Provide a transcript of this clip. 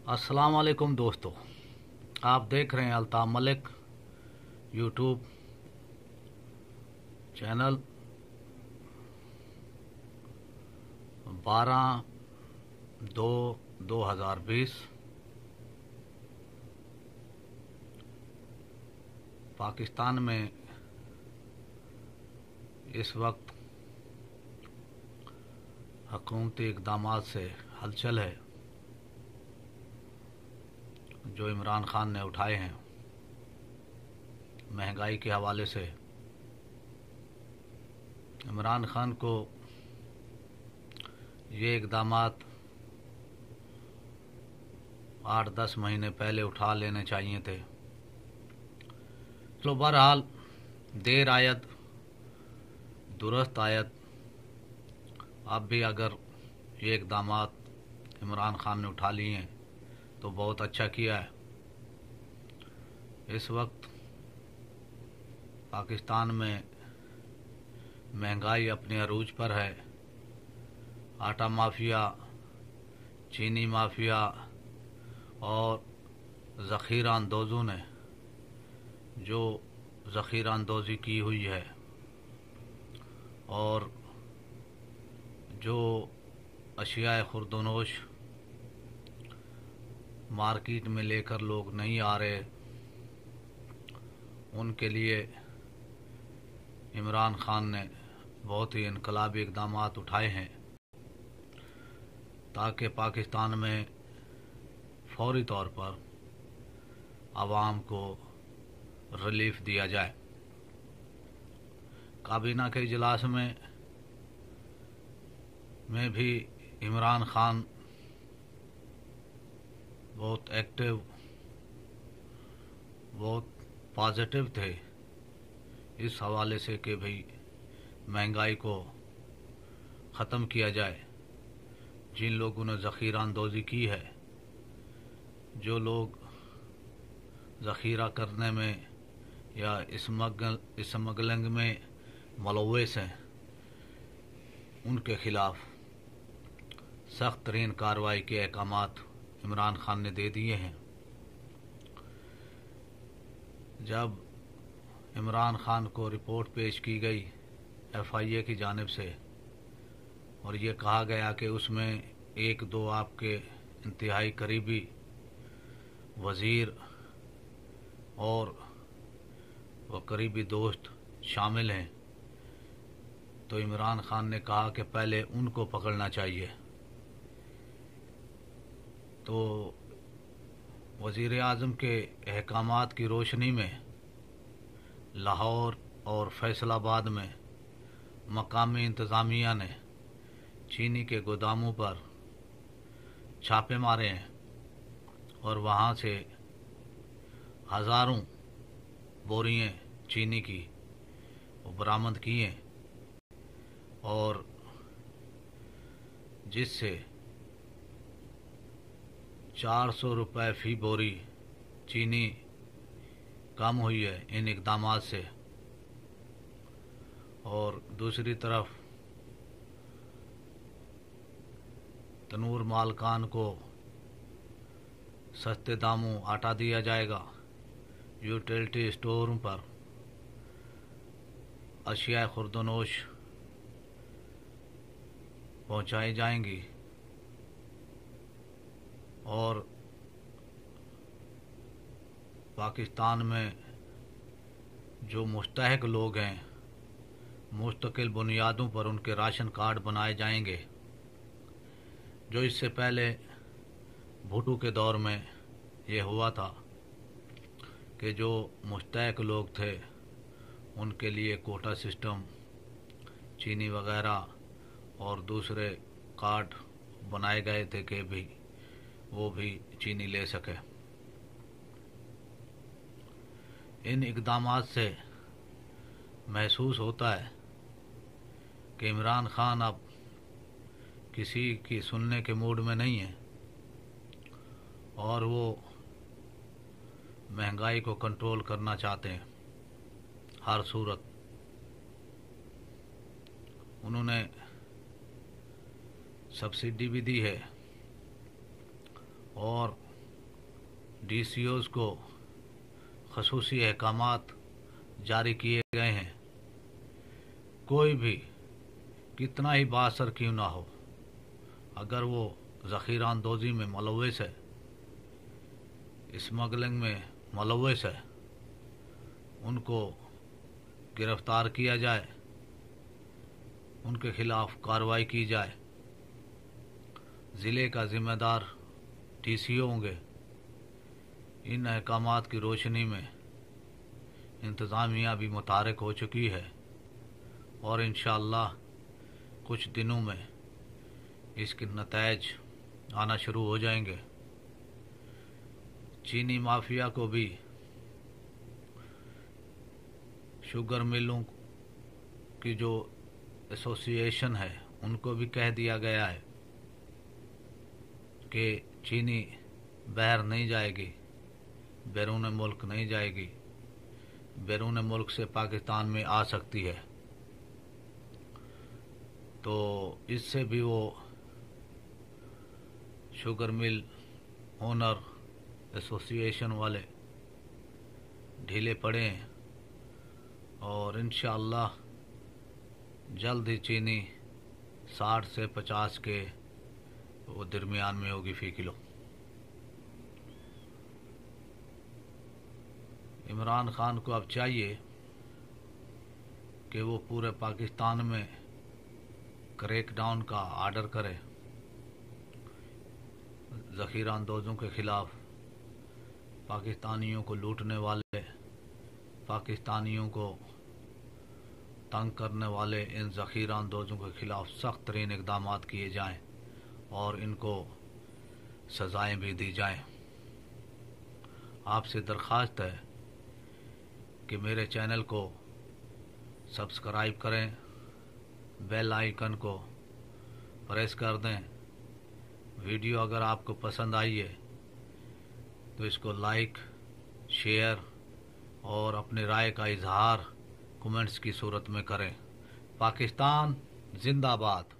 अस्सलाम वालेकुम दोस्तों, आप देख रहे हैं अल्ताफ़ मलिक यूट्यूब चैनल। 12/2/2020 पाकिस्तान में इस वक्त हुकूमती इक़दामात से हलचल है जो इमरान खान ने उठाए हैं। महंगाई के हवाले से इमरान खान को ये इक़दामात 8-10 महीने पहले उठा लेने चाहिए थे। तो बहरहाल देर आयत दुरुस्त आयत। अब भी अगर ये इक़दामात इमरान खान ने उठा लिए हैं तो बहुत अच्छा किया है। इस वक्त पाकिस्तान में महंगाई अपने अरूज पर है। आटा माफिया, चीनी माफिया और ज़ख़ीरा अंदोज़ों ने जो ज़ख़ीरा अंदोज़ी की हुई है और जो अशियाए खुर्दनोश मार्केट में लेकर लोग नहीं आ रहे, उनके लिए इमरान खान ने बहुत ही इनकलाबी इक़दामात उठाए हैं ताकि पाकिस्तान में फौरी तौर पर आवाम को रिलीफ दिया जाए। काबीना के इजलास में भी इमरान खान बहुत एक्टिव, बहुत पॉजिटिव थे इस हवाले से कि भाई महंगाई को ख़त्म किया जाए। जिन लोगों ने ज़ख़ीरा अंदोज़ी की है, जो लोग ज़ख़ीरा करने में या स्मगलिंग में मुलव्वस हैं, उनके ख़िलाफ़ सख्त तरीन कार्रवाई के अहकामात इमरान खान ने दे दिए हैं। जब इमरान खान को रिपोर्ट पेश की गई FIA की जानिब से और ये कहा गया कि उसमें 1-2 आपके इंतहाई करीबी वज़ीर और वो करीबी दोस्त शामिल हैं, तो इमरान खान ने कहा कि पहले उनको पकड़ना चाहिए। तो वज़ीर आज़म के अहकामात की रोशनी में लाहौर और फैसलाबाद में मकामी इंतज़ामिया ने चीनी के गोदामों पर छापे मारे हैं और वहाँ से हज़ारों बोरियां चीनी की बरामद की हैं और जिससे 400 रुपये फ़ी बोरी चीनी कम हुई है इन इक़दामात से। और दूसरी तरफ तनूर मालकान को सस्ते दामों आटा दिया जाएगा। यूटिलिटी स्टोरों पर अशिया खुर्दनोश पहुँचाई जाएंगी और पाकिस्तान में जो मुस्तहिक लोग हैं, मुस्तकिल बुनियादों पर उनके राशन कार्ड बनाए जाएंगे। जो इससे पहले भुट्टो के दौर में ये हुआ था कि जो मुस्तहिक लोग थे उनके लिए कोटा सिस्टम, चीनी वगैरह और दूसरे कार्ड बनाए गए थे कि भी वो भी चीनी ले सके। इन इक़दामात से महसूस होता है कि इमरान खान अब किसी की सुनने के मूड में नहीं है और वो महंगाई को कंट्रोल करना चाहते हैं हर सूरत। उन्होंने सब्सिडी भी दी है और DCOs को खसूसी अहकामात जारी किए गए हैं। कोई भी कितना ही बाअसर क्यों ना हो, अगर वो ज़ख़ीरा अंदोज़ी में मुलव्वस है, स्मगलिंग में मुलव्वस है, उनको गिरफ्तार किया जाए, उनके खिलाफ कार्रवाई की जाए। ज़िले का ज़िम्मेदार DCO होंगे। इन अहकामात की रोशनी में इंतज़ामिया भी मुतहरिक हो चुकी है और इंशाअल्लाह कुछ दिनों में इसके नताइज आना शुरू हो जाएंगे। चीनी माफिया को भी शुगर मिलों की जो एसोसिएशन है उनको भी कह दिया गया है कि चीनी बाहर नहीं जाएगी, बैरून मुल्क नहीं जाएगी, बैरून मुल्क से पाकिस्तान में आ सकती है। तो इससे भी वो शुगर मिल ओनर एसोसिएशन वाले ढीले पड़े हैं और इंशाअल्लाह जल्द ही चीनी 60 से 50 के वो दरमियान में होगी फ़ी किलो। इमरान खान को अब चाहिए कि वो पूरे पाकिस्तान में क्रैक डाउन का आर्डर करे, ज़ख़ीरा अंदोज़ों के ख़िलाफ़, पाकिस्तानियों को लूटने वाले, पाकिस्तानियों को तंग करने वाले इन ज़ख़ीरा अंदोज़ों के ख़िलाफ़ सख्त तरीन इक़दामात किए जाएँ और इनको सज़ाएँ भी दी जाएँ। आपसे दरख्वास्त है कि मेरे चैनल को सब्सक्राइब करें, बेल आइकन को प्रेस कर दें। वीडियो अगर आपको पसंद आई है तो इसको लाइक, शेयर और अपने राय का इजहार कमेंट्स की सूरत में करें। पाकिस्तान जिंदाबाद।